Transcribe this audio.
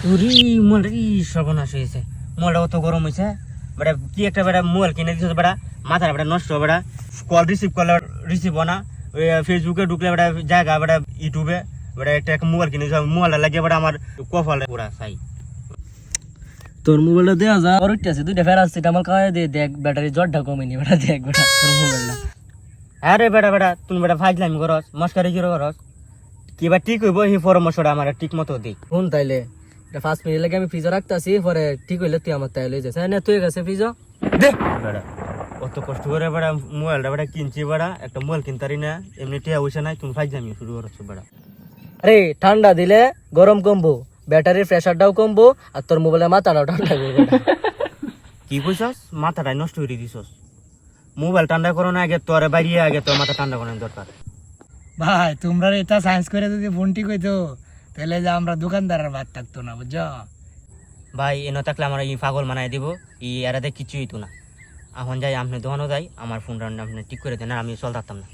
তুরি মোবাইলটা কি সর্বনাশ হয়েছে, মোবাইলটা অত গরম হয়েছে। বেটা কি একটা বেটা মোবাইল কিনে দিচ্ছে বেটা, মাথার বেটা নষ্ট বেটা, কল রিসিভ করলে রিসিভ না, ওই ফেসবুকে ঢুকলে বেটা জায়গা বেটা ইউটিউবে বেটা একটা মোবাইল কিনে দিচ্ছে, মোবাইলটা লাগিয়ে বেটা আমার কপালে পুরা চাই। তোর মোবাইলটা দেওয়া যা আর আছে দুইটা প্যারাসিটামল খাওয়াই দে, দেখ ব্যাটারি জ্বরটা কমেনি বেটা, দেখ বেটা তোর মোবাইলটা। হ্যাঁ রে বেটা বেটা তুমি বেটা ফাইজলামি করস, মস্কারি কি করস, কিবা ঠিক হইব সেই পরামর্শটা আমার ঠিক মতো দিক। শুন তাইলে এটা 5 মিনিট লাগে আমি ফ্রিজে রাখতাছি, পরে ঠিক হইলে তুই আমার তাই লই যাস। হ্যাঁ তুই গেছে ফ্রিজ দে বেটা, অত কষ্ট করে বেটা মোবাইলটা বেটা কিনছি বেটা, একটা মোবাইল কিনতারি না, এমনি টিয়া হইছে নাই, তুমি ফাইজলামি শুরু করছো বেটা। আরে ঠান্ডা দিলে গরম কমবো, ব্যাটারির প্রেসারটাও কমবো, আর তোর মোবাইলের মাথাটাও ঠান্ডা করবো। কি কইছস, মাথাটা নষ্ট করে দিছস। মোবাইল ঠান্ডা করো না আগে, তোর বাইরে আগে তোর মাথা ঠান্ডা করার দরকার। ভাই তোমরা এটা সায়েন্স করে যদি ফোন ঠিক হইতো তাহলে যে আমরা দোকানদারের ভাত থাকতো না, বুঝছো? ভাই এনে থাকলে আমার এই পাগল মানায় দিব, এই এরাতে কিছুই হইতো না। এখন যাই আপনি দোকানও যাই, আমার ফোনটা আপনি ঠিক করে দেন, আর আমি চল থাকতাম না।